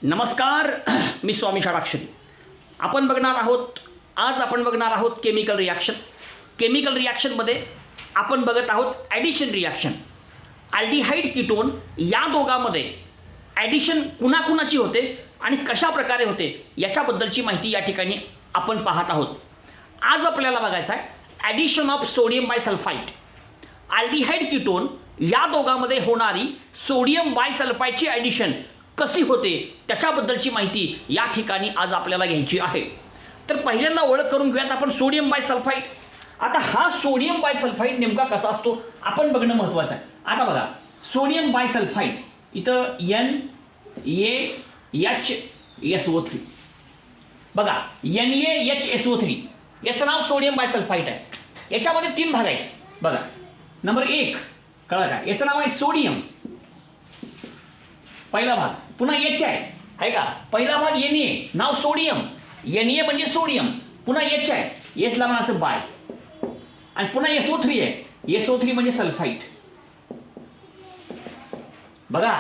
नमस्कार, मी स्वामी षडाक्षरी. आज आपण बघणार आहोत केमिकल रिॲक्शन. केमिकल रिॲक्शनमध्ये आपण बघत आहोत ॲडिशन रिॲक्शन. अल्डिहाइड कीटोन या दोघांमध्ये ॲडिशन कुणाकुणाची होते आणि कशा प्रकारे होते याच्याबद्दलची माहिती या ठिकाणी आपण पाहत आहोत. आज आपल्याला बघायचं आहे addition of sodium bisulphide. Aldehyde ketone या दोघांमध्ये होणारी सोडियम बायसल्फाइडची ॲडिशन कशी होते त्याच्याबद्दलची माहिती या ठिकाणी आज आपल्याला घ्यायची आहे. तर पहिल्यांदा ओळख करून घेऊयात आपण सोडियम बायसल्फाइड. आता हा सोडियम बायसल्फाइड नेमका कसा असतो आपण बघणं महत्त्वाचं आहे. आता बघा, सोडियम बायसल्फाइड इथं NaHSO3 बघा, NaHSO3 याचं नाव सोडियम बायसल्फाइड आहे. याच्यामध्ये 3 भाग आहेत बघा. नंबर 1 कळलं का, याचं नाव आहे सोडियम, पहिला भाग. पुन्हा H आहे का, पहिला भाग Na, नाव सोडियम. Na म्हणजे सोडियम. पुन्हा H आहे, H ला म्हणायचं बाय. आणि पुन्हा SO3 आहे, SO3 म्हणजे सल्फाइड. बघा,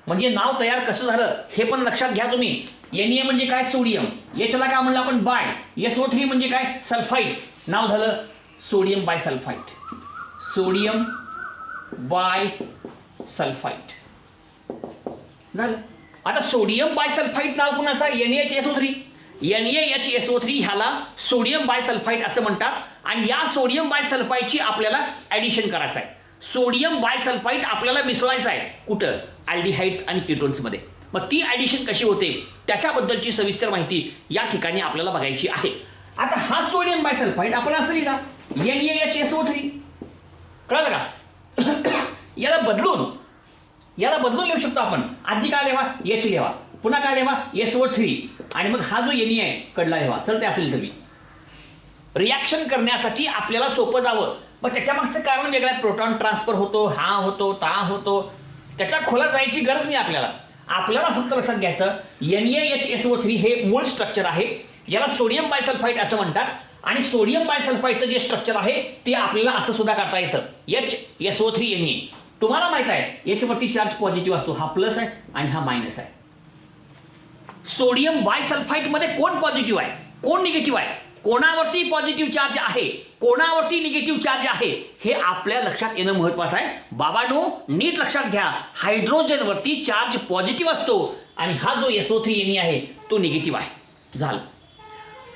म्हणजे नाव तयार कसं झालं हे पण लक्षात घ्या तुम्ही. Na म्हणजे काय, सोडियम. H ला काय म्हणलं आपण, बाय. SO3 म्हणजे काय, सल्फाइड. नाव झालं sodium bisulphide. Sodium bye sulphide झालं. आता सोडियम बायसल्फाइड नाव कुणाचं, NaHSO3. NaHSO3 ह्याला सोडियम बायसल्फाइड असं म्हणतात. आणि या सोडियम बायसल्फाइडची आपल्याला ॲडिशन करायचं आहे. सोडियम बायसल्फाइड आपल्याला मिसळायचं आहे कुठं, अल्डिहाइड्स आणि कीटोन्समध्ये. मग ती ॲडिशन कशी होते त्याच्याबद्दलची सविस्तर माहिती या ठिकाणी आपल्याला बघायची आहे. आता हा सोडियम बायसल्फाइड आपण असं लिहिला NaHSO3, कळलं का. याला बदलून लिहू शकतो आपण. आधी काय लिहा, H लिहा, पुन्हा काय लिहा, SO3, आणि मग हा जो Na आहे कडला लिहा. चलते असेल तरी रिॲक्शन करण्यासाठी आपल्याला सोपं जावं. मग त्याच्या मागचं कारण वेगळं आहे. प्रोटॉन ट्रान्सफर होतो, हा होतो, ता होतो, त्याच्या खोलात जायची गरज नाही आपल्याला फक्त लक्षात घ्यायचं NaHSO3 हे मूळ स्ट्रक्चर आहे. याला सोडियम बायसल्फाइड असं म्हणतात. आणि सोडियम बायसल्फाइडचं जे स्ट्रक्चर आहे ते आपल्याला असं सुद्धा करता येतं, HSO3 Na. तुम्हाला माहित आहे H वरती चार्ज पॉझिटिव्ह असतो, हा प्लस आहे आणि हा मायनस आहे. सोडियम बायसल्फाइड मध्ये कोण पॉझिटिव्ह आहे, कोण निगेटिव्ह आहे, कोणावरती पॉझिटिव्ह चार्ज आहे, कोणावरती निगेटिव्ह चार्ज आहे हे आपल्या लक्षात येणं महत्त्वाचं आहे. बाबांनो, नीट लक्षात घ्या, हायड्रोजनवरती चार्ज पॉझिटिव्ह असतो आणि हा जो SO3 Na आहे तो निगेटिव्ह आहे. झालं.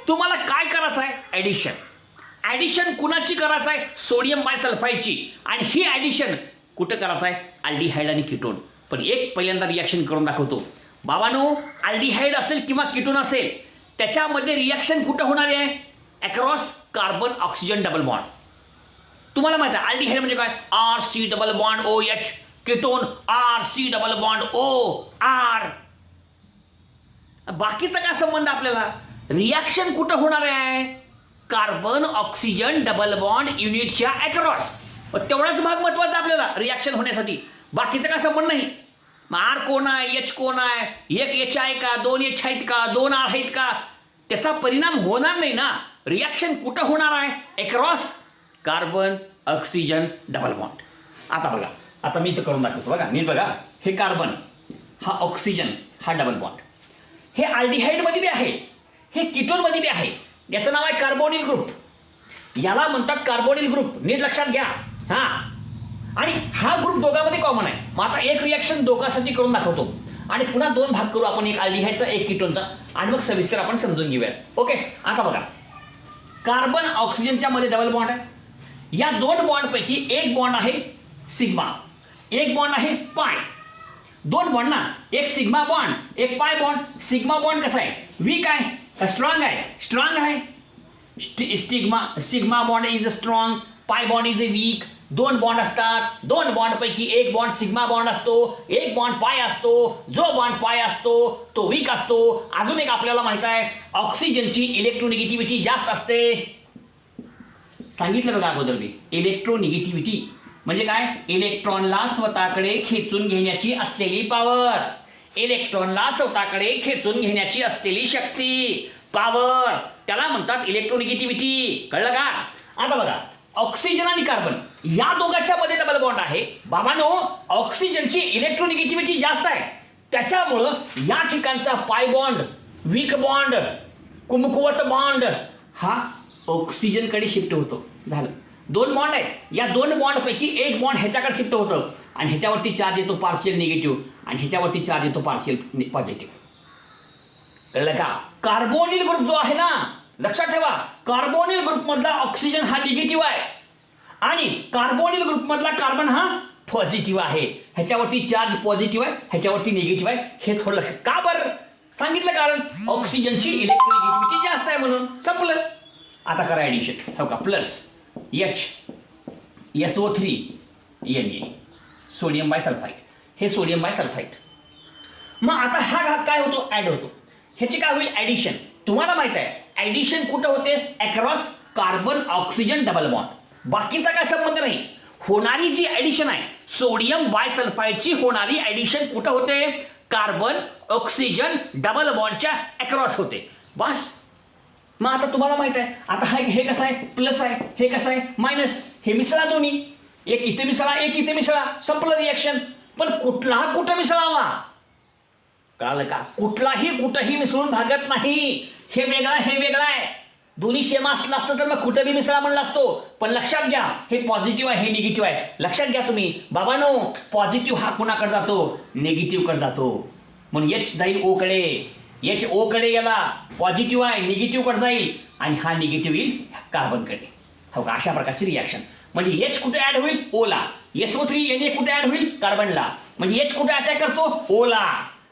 तुम्हाला काय करायचं आहे, ॲडिशन कुणाची करायचं आहे, सोडियम बायसल्फाइडची. आणि ही ॲडिशन कुठं करायचं आहे, अल्डिहाइड आणि कीटोन. पण एक पहिल्यांदा रिॲक्शन करून दाखवतो. बाबांनो, अल्डिहाइड असेल किंवा कीटोन असेल त्याच्यामध्ये रिॲक्शन कुठं होणार आहे, across carbon oxygen double bond. तुम्हाला माहिती आहे अल्डिहाइड म्हणजे काय, RC double bond OH, ketone RC double bond OR. बाकीचा काय संबंध आपल्याला, रिॲक्शन कुठं होणार आहे, कार्बन ऑक्सिजन डबल बॉन्ड युनिटच्या अक्रॉस. तेवढाच भाग महत्त्वाचा आपल्याला रिॲक्शन होण्यासाठी, बाकीचा काय संबंध नाही. मग R कोण आहे, H कोण आहे, एक H आहे का, 2 H आहेत का, 2 R आहेत का, त्याचा परिणाम होणार नाही ना. रिॲक्शन कुठं होणार आहे, across carbon oxygen double bond. आता बघा, आता मी इथं करून दाखवतो. बघा नीट बघा, हे कार्बन, हा ऑक्सिजन, हा डबल बॉन्ड. हे अल्डिहाइडमध्ये बी आहे, हे कीटोनमध्ये बी आहे. याचं नाव आहे कार्बोनिल ग्रुप. याला म्हणतात कार्बोनिल ग्रुप, नीट लक्षात घ्या. आणि हा ग्रुप दोघांमध्ये कॉमन आहे. मग आता एक रिॲक्शन दोघांसाठी करून दाखवतो आणि पुन्हा 2 भाग करू आपण, एक अल्डिहाइडचा एक कीटोनचा, आणि मग सविस्तर आपण समजून घेऊया. ओके. आता बघा, कार्बन ऑक्सिजनच्या मध्ये डबल बॉन्ड आहे. या 2 बॉन्डपैकी एक बॉन्ड आहे सिग्मा, एक बॉन्ड आहे पाय. 2 बॉन्ड ना, एक सिग्मा बॉन्ड, एक पाय बॉन्ड. सिग्मा बॉन्ड कसा आहे, वीक आहे का स्ट्रॉंग आहे, स्ट्रॉंग आहे. Sigma bond is strong, pi bond is a weak. 2 bond असतात, 2 बॉन्डपैकी एक बॉन्ड सिग्मा बॉन्ड असतो, एक बॉन्ड पाय असतो. जो बॉन्ड पाय असतो तो वीक असतो. अजून एक आपल्याला माहित आहे, ऑक्सिजनची इलेक्ट्रोनिगेटिव्हिटी जास्त असते. सांगितलं बघा अगोदर मी, इलेक्ट्रोनिगेटिव्हिटी म्हणजे काय, इलेक्ट्रॉनला स्वतःकडे खेचून घेण्याची असलेली पॉवर, इलेक्ट्रॉनला स्वतःकडे खेचून घेण्याची असलेली शक्ती, पॉवर, त्याला म्हणतात इलेक्ट्रोनिगेटिव्हिटी. कळलं का. आता बघा, ऑक्सिजन आणि कार्बन या दोघांच्या मध्ये डबल बॉन्ड आहे. बाबांनो, ऑक्सिजनची इलेक्ट्रोनिगेटिव्हिटी जास्त आहे, त्याच्यामुळं या ठिकाणचा pi bond, weak bond, कुमकुवत bond हा ऑक्सिजनकडे शिफ्ट होतो. झालं. 2 बॉन्ड आहेत. या 2 बॉन्डपैकी एक बॉन्ड ह्याच्याकडे शिफ्ट होतं आणि ह्याच्यावरती चार्ज येतो पार्शियल निगेटिव्ह आणि ह्याच्यावरती चार्ज येतो पार्शियल पॉझिटिव्ह. कळलं का? कार्बोनिल ग्रुप जो आहे ना, लक्षात ठेवा, कार्बोनिल ग्रुपमधला ऑक्सिजन हा निगेटिव्ह आहे आणि कार्बोनिल ग्रुपमधला कार्बन हा पॉझिटिव्ह आहे. ह्याच्यावरती चार्ज पॉझिटिव्ह आहे, ह्याच्यावरती निगेटिव्ह आहे. हे थोडं लक्षात. का बरं सांगितलं? कारण ऑक्सिजनची इलेक्ट्रोनिगेटिव्हिटी जास्त आहे म्हणून. संपलं. आता करा ॲडिशन. हो का? Plus SO3 Na, sodium bisulphide. हे सोडियम बायसल्फाइड. मग आता हा भाग काय होतो? ॲड होतो. ह्याची काय होईल? ॲडिशन. तुम्हाला माहित आहे ॲडिशन कुठं होते? Across carbon oxygen double bond. बाकीचा काय संबंध नाही. होणारी जी ॲडिशन आहे सोडियम बायसल्फाइडची होणारी ॲडिशन कुठं होते? कार्बन ऑक्सिजन डबल बॉन्डच्या अक्रॉस होते. बस. मग आता तुम्हाला माहित आहे आता हे कसं आहे? प्लस आहे. हे कसं आहे? मायनस. हे मिसळा दोन्ही. एक इथे मिसळा, एक इथे मिसळा. संपलं रिॲक्शन. पण कुठला कुठं मिसळावा? कळलं का? कुठलाही कुठंही मिसळून भागत नाही. हे वेगळा, हे वेगळा आहे. दोन्ही सेम असलं असतं तर मग कुठं बी मिसळा म्हणला असतो. पण लक्षात घ्या हे पॉझिटिव्ह आहे, हे निगेटिव्ह आहे. लक्षात घ्या तुम्ही बाबांनो, पॉझिटिव्ह हा कुणाकडे जातो? निगेटिव्हकडे जातो. म्हणून एच जाईल ओ कडे. एच ओ कडे गेला, पॉझिटिव्ह आहे, निगेटिव्हकडे जाईल आणि हा निगेटिव्ह येईल कार्बनकडे. हो का? अशा प्रकारची रिॲक्शन. म्हणजे एच कुठे ॲड होईल? ओला. SO3 Na कुठे ॲड होईल? कार्बनला. म्हणजे एच कुठे अटॅक करतो? ओला.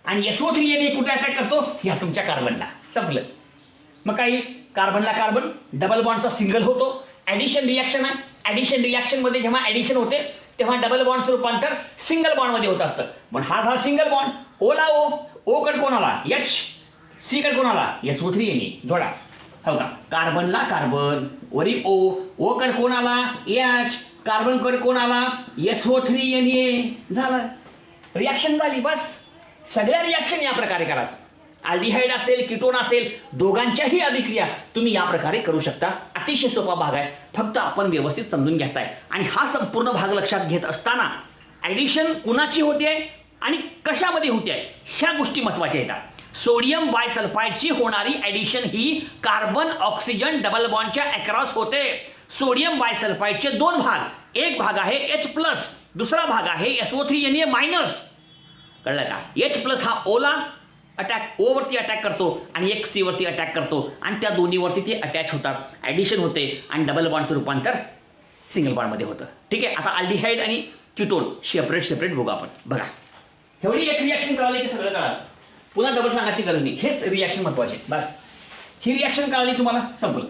आणि SO3 Na कुठे अटॅक करतो? ह्या तुमच्या कार्बनला. संपलं. मग काही कार्बनला कार्बन डबल बॉन्डचा सिंगल होतो. ॲडिशन रिॲक्शन आहे. ॲडिशन रिॲक्शनमध्ये जेव्हा ॲडिशन होते तेव्हा डबल बॉन्डचं रूपांतर सिंगल बॉन्डमध्ये होत असतं. पण हा झाला सिंगल बॉन्ड. ओला ओ. ओ कडे कोण आला? H. सी कडे कोण आला? SO3 Na. जोडा. हो का? कार्बनला कार्बन वरी ओ. ओ कडे कोण आला? H. कार्बन कडे कोण आला? SO3 Na. झालं. रिॲक्शन झाली. बस. सगळ्या रिॲक्शन या प्रकारे करायचं. अल्डिहाइड असेल, कीटोन असेल, दोघांच्याही अभिक्रिया तुम्ही या प्रकारे करू शकता. अतिशय सोपा भाग आहे. फक्त आपण व्यवस्थित समजून घ्यायचा आहे. आणि हा संपूर्ण भाग लक्षात घेत असताना ॲडिशन कुणाची होते आणि कशामध्ये होते ह्या गोष्टी महत्त्वाच्या येतात. सोडियम बायसल्फाइडची होणारी ॲडिशन ही कार्बन ऑक्सिजन डबल बॉन्डच्या अक्रॉस होते. सोडियम बायसल्फाइडचे 2 भाग. एक भाग आहे H+, दुसरा भाग आहे SO3 Na-. कळलं का? H+ हा ओला अटॅक ओवरती अटॅक करतो आणि एक सी वरती अटॅक करतो आणि त्या दोन्हीवरती ते अटॅच होतात. ॲडिशन होते आणि डबल बॉन्डचं रूपांतर सिंगल बॉन्डमध्ये होतं. ठीक आहे. आता अल्डिहाइड आणि कीटोन सेपरेट बघू आपण. बघा, एवढी एक रिॲक्शन कळाली की सगळं कळालं. पुन्हा डबल सांगायची गरज नाही. हेच रिॲक्शन महत्त्वाचे. बस. ही रिॲक्शन कळाली तुम्हाला, संपलं.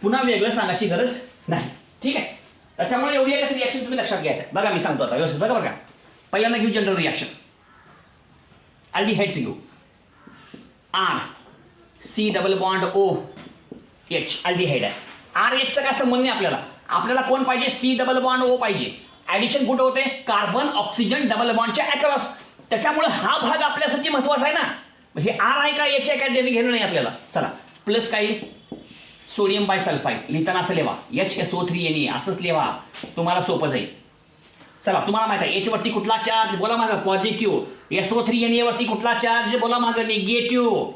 पुन्हा वेगळं सांगायची गरज नाही. ठीक आहे. त्याच्यामुळे एवढी एक रिॲक्शन तुम्ही लक्षात घ्यायचं. बघा मी सांगतो आता व्यवस्थित. बघा बघा. पहिल्यांदा घेऊ जनरल रिॲक्शन. अल्डिहाइडची घेऊ. R C double bond O H. Aldehyde आहे. RH काय संबंध नाही आपल्याला. आपल्याला कोण पाहिजे? C डबल बॉन्ड O पाहिजे. ॲडिशन कुठं होते? कार्बन ऑक्सिजन डबल बॉन्डच्या अक्रॉस. त्याच्यामुळे हा भाग आपल्यासाठी महत्त्वाचा आहे ना. हे R आहे का H आहे काय देणे घेणं नाही आपल्याला. चला. प्लस काही सोडियम बायसल्फाइड लिहिताना असं लिहा HSO3 Na असंच लिहा. तुम्हाला सोपं जाईल. चला, तुम्हाला माहित आहे H वरती कुठला चार्ज? बोला मागं पॉझिटिव्ह. SO3 Na वरती कुठला चार्ज? बोला मागं निगेटिव्ह.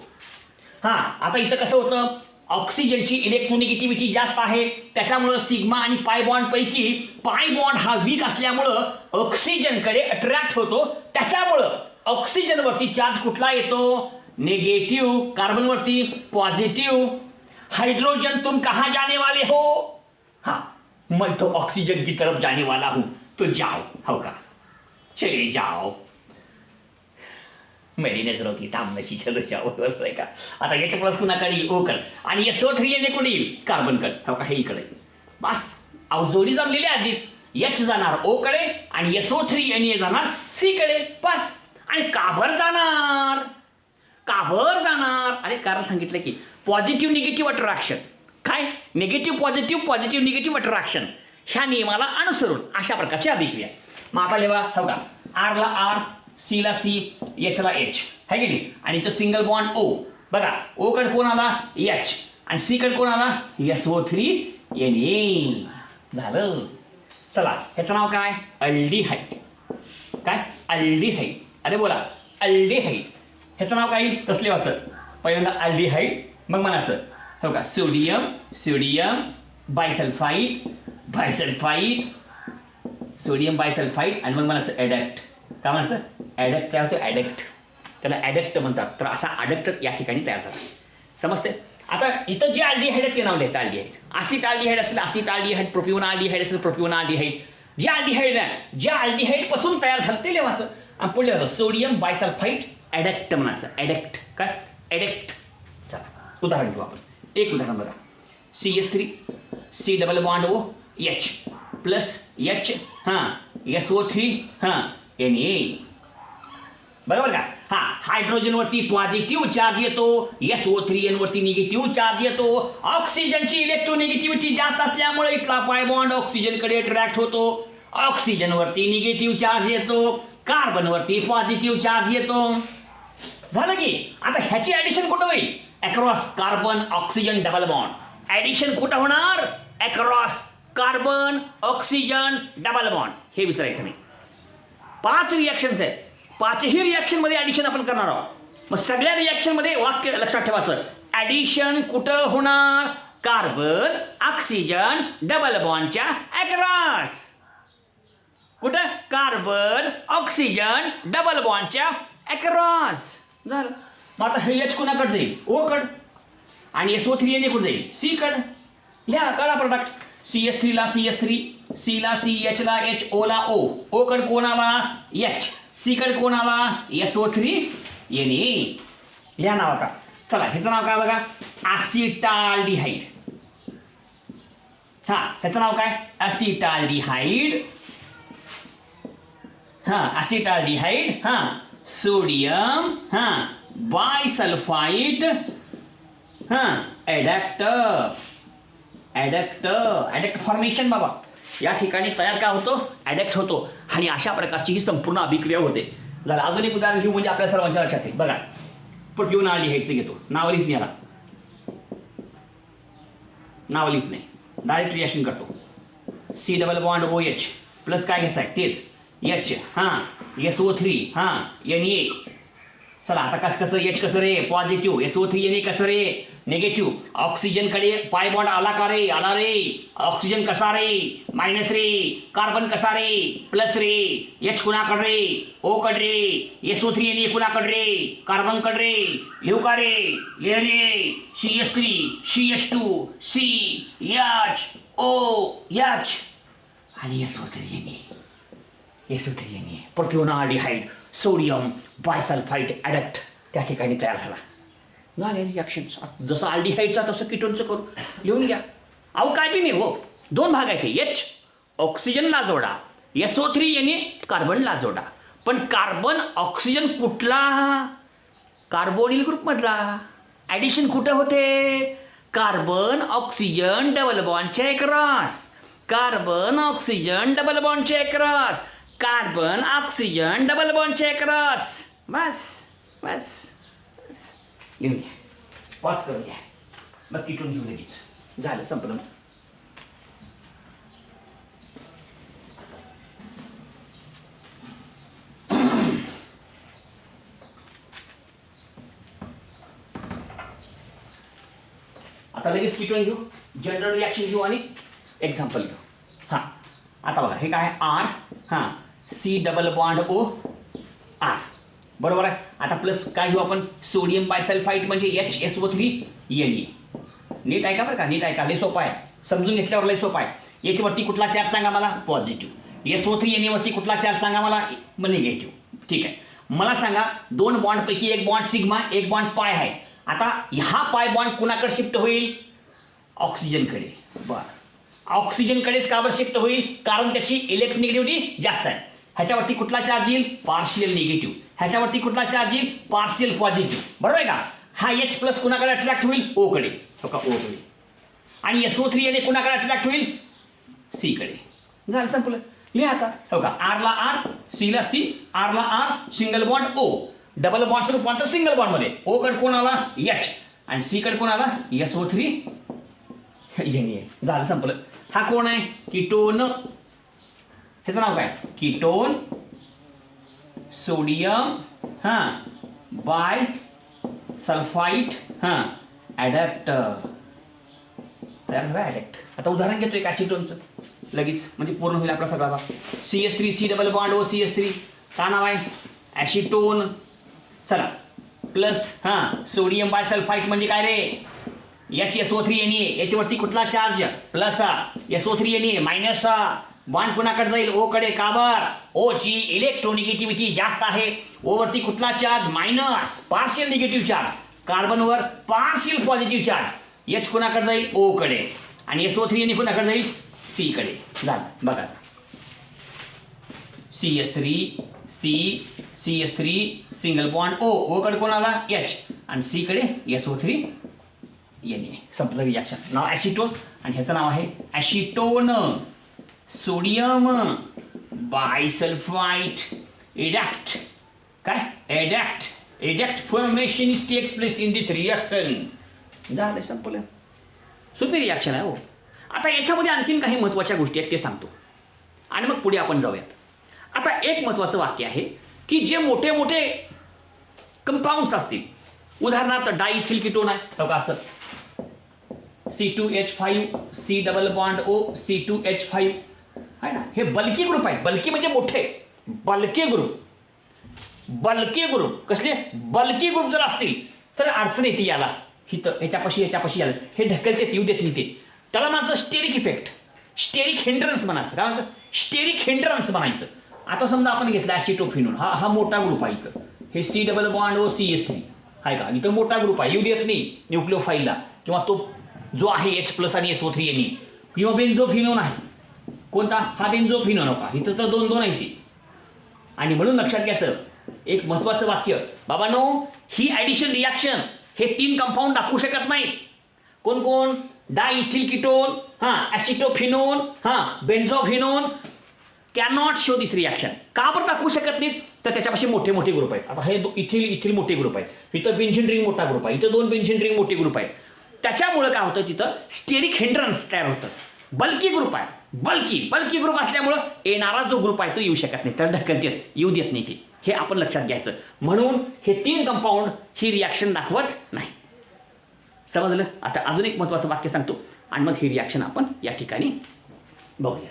हां, आता इथं कसं होतं? ऑक्सिजनची इलेक्ट्रोनिगेटिव्हिटी जास्त आहे. त्याच्यामुळं सिग्मा आणि पाय बॉन्ड पैकी पाय बॉन्ड हा वीक असल्यामुळं ऑक्सिजनकडे अट्रॅक्ट होतो. त्याच्यामुळं ऑक्सिजनवरती चार्ज कुठला येतो? निगेटिव्ह. कार्बनवरती पॉझिटिव्ह. हाइड्रोजन तुम कहाँ जाने वाले हो? हाँ, मैं तो ऑक्सीजन की तरफ जाने वाला हूं, तो जाओ. हो का? चले जाओ. मेरी नजरों की सामनेशी चलो जाओ. बरोबर आहे का? आता H+ कुणाकडे येईल? O कडे. आणि SO3 Na कुठे येईल? कार्बनकडे. हो का? हे इकडे. बस. अहो जोडी जमलेली आधीच. H जाणार O कडे आणि SO3 Na जाणार C कडे. बस. आणि काबर जाणार? अरे कारण सांगितलं की पॉझिटिव्ह निगेटिव्ह अट्रॅक्शन. काय? निगेटिव्ह पॉझिटिव्ह निगेटिव्ह अट्रॅक्शन ह्या नियमाला अनुसरून अशा प्रकारची अभिक्रिया. मग आता लिहा. हो का? R ला R, C ला C, H ला H. है की नाही? आणि तो सिंगल बॉन्ड O. बघा, O कडे कोण आला? H. आणि C कडे कोण आला? SO3 Na. झालं. चला, ह्याचं नाव काय? अल्डिहाइड. काय अल्डिहाइड. अरे बोला अल्डिहाइड. ह्याचं नाव काय कसले वाचत. पहिल्यांदा अल्डिहाइड मग म्हणायचं हो का सोडियम सोडियम बायसल्फाईड बायसल्फाईड सोडियम बायसल्फाईड आणि मग म्हणायचं ॲडॅक्ट. काय म्हणायचं ॲडॅक्ट. काय होतं ॲडॅक्ट. त्याला ॲडॅक्ट म्हणतात. तर असा ॲडॅक्ट या ठिकाणी तयार झाला. समजते. आता इथं जे अल्डिहाइड आहे ते नाव लिहायचं अल्डिहाइड. ॲसिड अल्डिहाइड असेल ॲसिड अल्डिहाइड प्रोपिओन अल्डिहाइड असेल प्रोपिओन अल्डिहाइड. जे अल्डिहाइड आहे ज्या अल्डिहाइडपासून तयार झालं ते लिहायचं. आणि पुढे लिहायचं सोडियम बायसल्फाईड ॲडॅक्ट म्हणायचं ॲडॅक्ट. काय ॲडॅक्ट. चला उदाहरण घेऊ आपण. एक उदाहरण बघा CH3 C double bond O H plus H हां SO3 हां Na. बरोबर का. हां हायड्रोजनवरती पॉझिटिव्ह चार्ज येतो. SO3N वरती निगेटिव्ह चार्ज येतो. ऑक्सिजनची इलेक्ट्रोनिगेटिव्हिटी जास्त असल्यामुळे इथला पाय बॉन्ड ऑक्सिजनकडे अट्रॅक्ट होतो. ऑक्सिजनवरती निगेटिव्ह चार्ज येतो. कार्बनवरती पॉझिटिव्ह चार्ज येतो. झालं की. आता ह्याची ॲडिशन कुठं होईल across carbon oxygen double bond. Addition कुठं होणार across carbon oxygen double bond. हे विसरायचं नाही. 5 रिॲक्शन्स आहेत. 5ही रिॲक्शनमध्ये ॲडिशन आपण करणार आहोत. मग सगळ्या रिॲक्शनमध्ये वाक्य लक्षात ठेवायचं ॲडिशन कुठं होणार कार्बन ऑक्सिजन डबल बॉन्डच्या अक्रॉस. कुठं कार्बन ऑक्सिजन डबल बॉन्डच्या अक्रॉस. झालं. मग आता हे H कोणाकडे जाईल O कड आणि SO3N कुठे जाईल C कड. लिहा कळा प्रोडक्ट. CH3 ला CH3 C ला CH ला H O ला O कड कोण आला H C कड कोण आला SO3N. लिहा नाव आता. चला ह्याचं नाव काय बघा ॲसिटाल्डिहाइड. हां ह्याचं नाव काय ॲसिटाल्डिहाइड. हां ॲसिटाल्डिहाइड हां सोडियम हां बायसल्फाईड हां ॲडॅक्ट. ॲडॅक्ट फॉर्मेशन बाबा या ठिकाणी तयार काय होतो ॲडॅक्ट होतो. आणि अशा प्रकारची ही संपूर्ण अभिक्रिया होते. झालं. अजून एक उदाहरण घेऊ म्हणजे आपल्या सर्वांच्या लक्षात येईल. बघा प्रोपिओन अल्डिहाइडचं घेतो. नाव लिहित नाही याला. नाव लिहित नाही डायरेक्ट रिॲक्शन करतो. C double bond OH plus काय घ्यायचं आहे तेच H हां SO3 हां Na. चला आता कसं H कसं रे पॉझिटिव्ह SO3Na कसं रे निगेटिव्ह. ऑक्सिजनकडे पाय बॉन्ड आला का रे आला रे. ऑक्सिजन कसा रे मायनस रे. कार्बन कसा रे प्लस रे. H कुणाकडे रे O कड रे. SO3Na कुणाकडे रे कार्बनकडे रे. लिहू का रे लिह रे CH3 CH2 C H O H आणि SO3Na प्रोपिओन अल्डिहाइड सोडियम बायसल्फाईड ॲडॅक्ट त्या ठिकाणी तयार झाला. झाले रिॲक्शन्स. जसं अल्डिहाइडचा तसं कीटोनचं करू. लिहून घ्या. अहो काय बी नाही हो. 2 भाग आहेत. H ऑक्सिजनला जोडा SO3Na कार्बनला जोडा. पण कार्बन ऑक्सिजन कुठला कार्बोनिल ग्रुपमधला. ॲडिशन कुठं होते कार्बन ऑक्सिजन डबल बॉन्डच्या अक्रॉस. कार्बन ऑक्सिजन डबल बॉन्डच्या अक्रॉस. कार्बन ऑक्सिजन डबल बॉन्डच्या अक्रॉस. बस बस लिहून घ्या. वाच करून घ्या. मग किटून घेऊ लगेच. झालं संपलं. आता लगेच किटोन घेऊ. जनरल रिॲक्शन घेऊ आणि एक्झाम्पल घेऊ. हां आता बघा हे काय R हां C double bond O R बरोबर आहे. आता प्लस काय घेऊ आपण सोडियम बायसल्फाईड म्हणजे HSO3Na. नीट ऐका बरं का नीट ऐका. लय सोपं आहे. समजून घेतल्यावर लय सोपं आहे. याच्यावरती कुठला चार्ज सांगा मला पॉझिटिव्ह. SO3Na वरती कुठला चार्ज सांगा मला निगेटिव्ह. ठीक आहे. मला सांगा 2 बॉन्डपैकी एक बॉन्ड सिग्मा एक बॉन्ड पाय आहे. आता हा पाय बॉन्ड कुणाकडे शिफ्ट होईल ऑक्सिजनकडे. बरं ऑक्सिजनकडेच का बरं शिफ्ट होईल कारण त्याची इलेक्ट्रोनिगेटिव्हिटी जास्त आहे. ह्याच्यावरती कुठला चार्ज येईल पार्शियल निगेटिव्ह. ह्याच्यावरती कुठला चार्ज येईल पार्शियल पॉझिटिव्ह. बरोबर आहे का. हा H प्लस कुणाकडे अट्रॅक्ट होईल O कडे. हो का O कडे. आणि SO3Na कुणाकडे अट्रॅक्ट होईल C कडे. झालं संपलं. लिहा आता. हो का R ला R C ला C R ला R single bond O double बॉन्डचं रूपांतर सिंगल बॉन्डमध्ये. O कडे कोण आला H आणि C कडे कोण आला SO3Na. झालं संपलं. हा कोण आहे कीटोन. ह्याचं नाव काय कीटोन सोडियम बाय सल्फाईट ॲडॅक्ट तयार झाला ॲडॅक्ट. आता उदाहरण घेतो एक ॲसिटोनचं लगेच, म्हणजे पूर्ण होईल आपला सगळा भाग. CH3 डबल बॉन्ड OCH3 का नाव आहे ॲसिटोन. चला प्लस सोडियम बाय सल्फाईट म्हणजे काय रे HSO3 Na. याच्यावरती कुठला charge plus SO3 Na minus bond कुणाकडे जाईल O कडे. का बर O ची इलेक्ट्रोनिगेटिव्हिटी जास्त आहे. O वरती कुठला charge minus partial negative charge. कार्बनवर पार्शियल पॉझिटिव्ह चार्ज. H कुणाकडे जाईल O कडे आणि SO3 Na कुणाकडे जाईल C कडे. झालं बघा CH3 सिंगल बॉन्ड O कडे कोण आला H आणि C कडे SO3 Na. संपलं रिॲक्शन. नाव ॲसिटोन आणि ह्याचं नाव आहे ॲसिटोन. Sodium bisulphite adduct. काय adduct formation is takes place in this reaction. झालं संपलं. सोपी रिॲक्शन आहे हो. आता याच्यामध्ये आणखीन काही महत्त्वाच्या गोष्टी आहेत ते सांगतो आणि मग पुढे आपण जाऊयात. आता एक महत्त्वाचं वाक्य आहे की जे मोठे मोठे कंपाऊंड्स असतील, उदाहरणार्थ डायइथिल कीटोन आहे बघा असं C2H5 C double bond O C2H5 आहे ना. हे बल्की ग्रुप आहे. बल्की म्हणजे मोठे बल्की ग्रुप कसले बल्की ग्रुप जर असतील तर अडचण येते याला. हिथं याच्यापाशी याला हे ढकलते येऊ देत नाही ते. त्याला म्हणायचं स्टेरिक इफेक्ट, स्टेरिक हिंड्रन्स म्हणायचं. काय म्हणायचं स्टेरिक हिंड्रन्स म्हणायचं. आता समजा आपण घेतला ॲसिटोफिनोन हा मोठा ग्रुप आहे. इथं हे C double bond O CH3 आहे का. इथं मोठा ग्रुप आहे येऊ देत नाही न्यूक्लिओफाईलला. किंवा तो जो आहे H+ आणि SO3 यांनी. किंवा बेन्झोफिनोन आहे कोणता हा बेन्झोफिनोन का. इथं तर 2 आहे ती. आणि म्हणून लक्षात घ्यायचं एक महत्त्वाचं वाक्य बाबांनो, ही ॲडिशन रिॲक्शन हे 3 कंपाऊंड दाखवू शकत नाही. कोण डायइथिल कीटोन ॲसिटोफिनोन बेन्झोफिनोन कॅनॉट शो दिस रिॲक्शन. का बरं दाखवू शकत नाहीत तर त्याच्यापाशी मोठे ग्रुप आहेत. आता हे इथिल मोठे ग्रुप आहेत. इथं बेन्झीन रिंग मोठा ग्रुप आहे. इथं 2 बेन्झीन रिंग मोठे ग्रुप आहेत. त्याच्यामुळे काय होतं तिथं स्टेरिक हिंड्रन्स तयार होतं. बल्की ग्रुप आहे. बल्की ग्रुप असल्यामुळं येणारा जो ग्रुप आहे तो येऊ शकत नाही. तर ढकलते येऊ देत नाही ते. हे आपण लक्षात घ्यायचं. म्हणून हे 3 कंपाऊंड ही रिॲक्शन दाखवत नाही. समजलं. आता अजून एक महत्त्वाचं वाक्य सांगतो आणि मग ही रिॲक्शन आपण या ठिकाणी बघूया.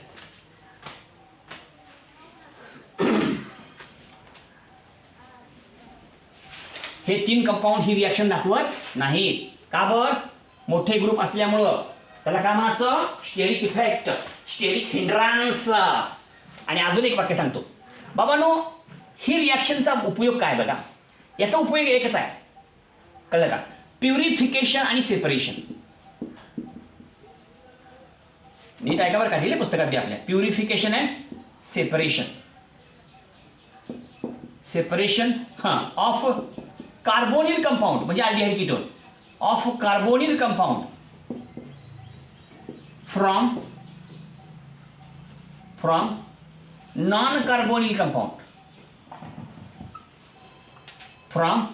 हे 3 कंपाऊंड ही रिॲक्शन दाखवत नाही. का बर मोठे ग्रुप असल्यामुळं. त्याला काय म्हणायचं स्टेरिक इफेक्ट, स्टेरिक हिंड्रन्स. आणि अजून एक वाक्य सांगतो बाबांनो, ही रिॲक्शनचा उपयोग काय बघा. याचा उपयोग एकच आहे कळलं का. प्युरिफिकेशन आणि सेपरेशन. नीट ऐका बरं का. दिले पुस्तकात दे आपल्या. Purification and separation of carbonyl compound म्हणजे aldehyde ketone of carbonyl compound from non carbonyl compound. From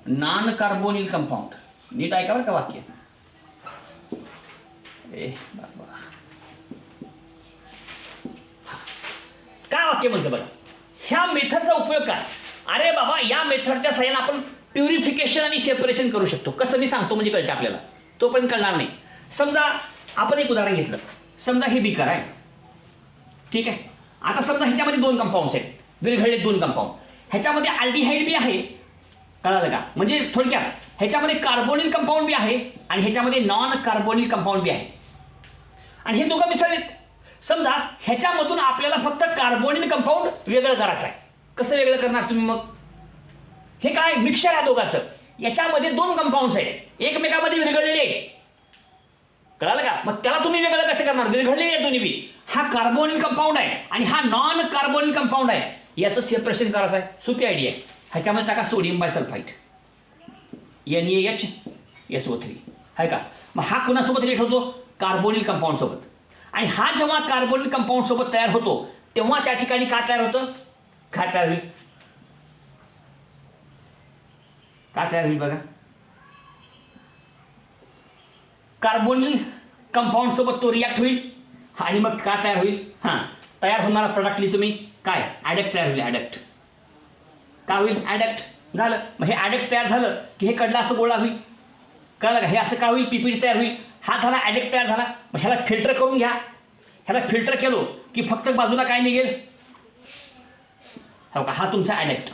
non carbonyl compound. नीट ऐका बरं का वाक्य. काय वाक्य म्हणतं बघा. ह्या मेथडचा उपयोग काय. अरे बाबा या मेथडच्या साह्याने आपण प्युरिफिकेशन आणि सेपरेशन करू शकतो. कसं मी सांगतो म्हणजे कळतं आपल्याला. तोपर्यंत कळणार नाही. समजा आपण एक उदाहरण घेतलं. समजा हे बीकर आहे ठीक आहे. आता समजा ह्याच्यामध्ये 2 कंपाऊंड्स आहेत. विरघळले 2 कंपाऊंड. ह्याच्यामध्ये अल्डिहाइड बी आहे कळालं का. म्हणजे थोडक्यात ह्याच्यामध्ये कार्बोनिल कंपाऊंड बी आहे आणि ह्याच्यामध्ये नॉन कार्बोनिल कंपाऊंड बी आहे. आणि हे दोघं मिसळलेत. समजा ह्याच्यामधून आपल्याला फक्त कार्बोनिल कंपाऊंड वेगळं करायचं आहे. कसं वेगळं करणार तुम्ही मग. हे काय मिक्सचर आहे दोघांचं. याच्यामध्ये 2 कंपाऊंड्स आहेत एकमेकांमध्ये विरघळलेले कळालं का. मग त्याला तुम्ही वेगळं कसं करणार. विरघळलेले दोन्ही बी. हा कार्बोनिल कंपाऊंड आहे आणि हा नॉन कार्बोनिल कंपाऊंड आहे. याचं सेपरेशन करायचं आहे. सोपी आयडिया आहे. ह्याच्यामध्ये टाका सोडियम बायसल्फाईट NaHSO3 आहे का. मग हा कुणासोबत रिएक्ट होतो कार्बोनिल कंपाऊंड सोबत. आणि हा जेव्हा कार्बोनिल कंपाऊंड सोबत तयार होतो तेव्हा त्या ठिकाणी काय तयार होतं. काय तयार होईल बघा. कार्बोनिल कंपाऊंड सोबत तो रिॲक्ट होईल. आणि मग का तयार होईल? हां, तयार होणारा प्रोडक्टली तुम्ही काय ॲडक्ट तयार होईल. ॲडक्ट का होईल? ॲडक्ट झालं. मग हे ॲडक्ट तयार झालं की हे कडला असं गोळा होईल. कळलं का? हे असं का होईल? पीपीटी तयार होईल. हा झाला ॲडक्ट तयार झाला. मग ह्याला फिल्टर करून घ्या. ह्याला फिल्टर केलो की फक्त बाजूला काय निघेल? हो का? हा तुमचा ॲडक्ट.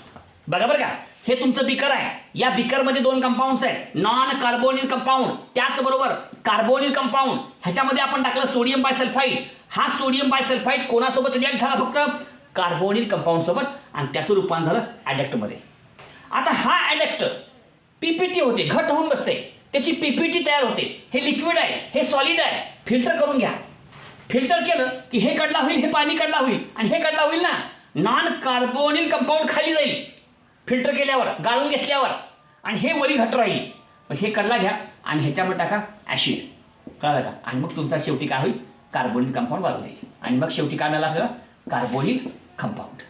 बघा बरं का, हे तुमचं बिकर आहे. या बिकरमध्ये 2 कंपाऊंड्स आहेत, नॉन कार्बोनिल कंपाऊंड, त्याचबरोबर कार्बोनिल कंपाऊंड. ह्याच्यामध्ये आपण टाकलं सोडियम बायसल्फाईड. हा सोडियम बायसल्फाईड कोणासोबत रिॲक्ट झाला? फक्त कार्बोनिल कंपाऊंड सोबत, आणि त्याचं रूपांतर झालं ॲडक्टमध्ये. आता हा ॲडक्ट पीपीटी होते, घट होऊन बसते, त्याची पीपीटी तयार होते. हे लिक्विड आहे, हे सॉलिड आहे. फिल्टर करून घ्या. फिल्टर केलं की हे कडला होईल, हे पाणी कडला होईल, आणि हे कडला होईल ना, नॉन कार्बोनिल कंपाऊंड खाली जाईल फिल्टर केल्यावर, गाळून घेतल्यावर, आणि हे वरी घट राहील. मग हे कडला घ्या आणि ह्याच्यामध्ये टाका ॲसिड. कळलं का? आणि मग तुमचा शेवटी काय होईल? कार्बोनिल कंपाऊंड बाजूला येईल. आणि मग शेवटी काय मिळालं आपल्याला? Carbonyl compound.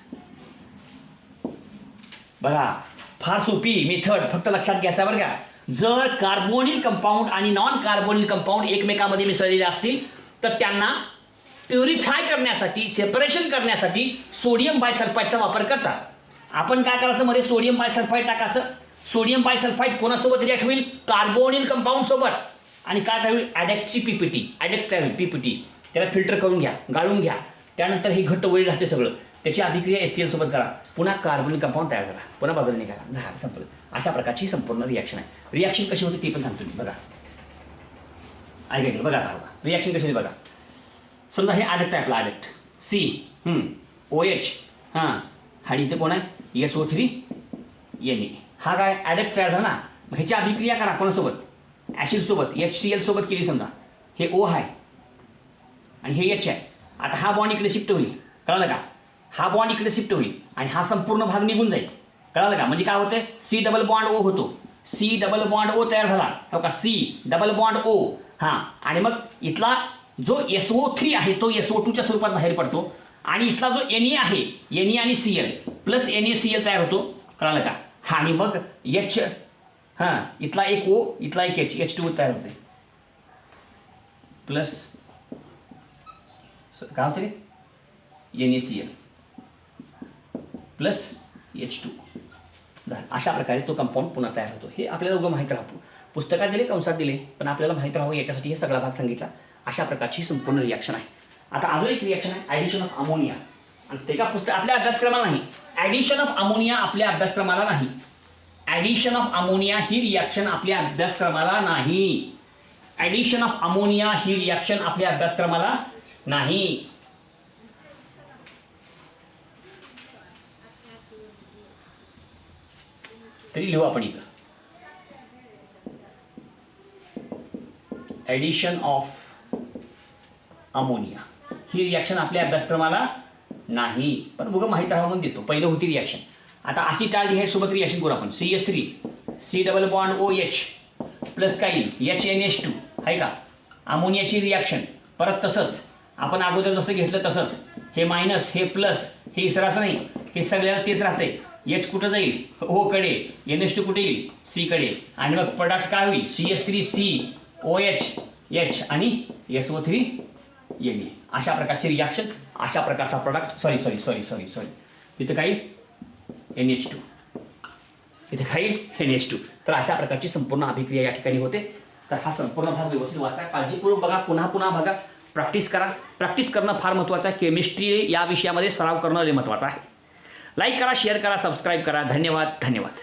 बघा, फार सोपी मेथड, फक्त लक्षात घ्यायचा बरं का. जर कार्बोनिल कंपाऊंड आणि नॉन कार्बोनिल कंपाऊंड एकमेकांमध्ये मिसळलेले असतील तर त्यांना प्युरिफाय करण्यासाठी, सेपरेशन करण्यासाठी सोडियम बायसल्फाईडचा वापर करतात. आपण काय करायचं? मध्ये सोडियम बायसल्फाईड टाकायचं. सोडियम बायसल्फाईड कोणासोबत रिॲक्ट होईल? कार्बोनिल कंपाऊंड सोबत. आणि काय तयार होईल? ॲडक्टची पीपीटी. ॲडक्ट तयार होईल, पीपीटी. त्याला फिल्टर करून घ्या, गाळून घ्या. त्यानंतर हे घट्ट वळी राहते सगळं, त्याची अभिक्रिया HCl सोबत करा, पुन्हा कार्बोनिल कंपाऊंड तयार झाला, पुन्हा बाजूला निघाला, झालं, संपलं. अशा प्रकारची संपूर्ण रिॲक्शन आहे. रिॲक्शन कशी होती ती पण सांगतो मी. बघा, ऐकायचं बघा. आता रिॲक्शन कशी होती बघा. समजा हे ॲडक्ट आहे, आपला ॲडक्ट COH. हां, आणि इथे कोण आहे? SO3 Na. हा काय ॲडक्ट तयार झाला ना. मग ह्याची अभिक्रिया करा कोणासोबत? ॲसिडसोबत, HCl सोबत केली. समजा हे O आहे आणि हे H आहे. आता हा बॉन्ड इकडे शिफ्ट होईल. कळलं का? हा बॉन्ड इकडे शिफ्ट होईल आणि हा संपूर्ण भाग निघून जाईल. कळलं का? म्हणजे काय होतं? C डबल बॉन्ड O होतो. C डबल बॉन्ड O तयार झाला. हो का? C double bond O. हां, आणि मग इथला जो SO3 आहे तो SO2च्या स्वरूपात बाहेर पडतो, आणि इथला जो Na आहे, Na आणि Cl प्लस NaCl तयार होतो. कळलं का? हा, आणि मग H, हां, इथला एक O, इथला एक H, H2 तयार होते, प्लस काय होते NaCl प्लस H2. अशा प्रकारे तो कंपाऊंड पुन्हा तयार होतो. हे आपल्याला उगं माहीत राहतो. पुस्तकात दिले, कंसात दिले, पण आपल्याला माहीत राहावं याच्यासाठी हे सगळा भाग सांगितला. अशा प्रकारची संपूर्ण रिॲक्शन आहे. आता अजून एक रिॲक्शन आहे, ॲडिशन ऑफ अमोनिया. आणि ते का पुस्तक आपल्या अभ्यासक्रमाला नाही. ॲडिशन ऑफ अमोनिया आपल्या अभ्यासक्रमाला नाही. Addition of ammonia he reaction आपल्या अभ्यासक्रमाला नाही. Addition of ammonia he reaction आपल्या अभ्यासक्रमाला नाही. तरी लिहू आपण इथं, addition of ammonia he reaction आपल्या अभ्यासक्रमाला नाही, पण बघा माहीत राहा म्हणून देतो. पहिलं होती रिॲक्शन. आता असिटाल्डिहाइड सोबत रिॲक्शन करू आपण. CH3 C double bond OH plus काय येईल? HNH2 आहे का? अमोनियाची रिॲक्शन परत तसंच आपण अगोदर जसं घेतलं तसंच. हे मायनस, हे प्लस, हे इसराचं नाही, हे सगळ्याला तेच राहते. H कुठं जाईल? O कडे. NH2 कुठे येईल? C कडे. आणि मग प्रोडक्ट काय होईल? CH3 C OH H आणि SO3 Na. अशा प्रकारची रिॲक्शन, अशा प्रकारचा प्रोडक्ट. सॉरी तिथं काय येईल? NH2. इथे काय येईल? NH2. तर अशा प्रकारची संपूर्ण अभिक्रिया या ठिकाणी होते. तर हा संपूर्ण भाग व्यवस्थित वाचा, काळजीपूर्वक बघा, पुन्हा बघा, प्रॅक्टिस करा. प्रॅक्टिस करणं फार महत्त्वाचं आहे. केमिस्ट्री या विषयामध्ये सराव करणं लय महत्त्वाचं आहे. लाईक करा, शेअर करा, सबस्क्राईब करा. धन्यवाद.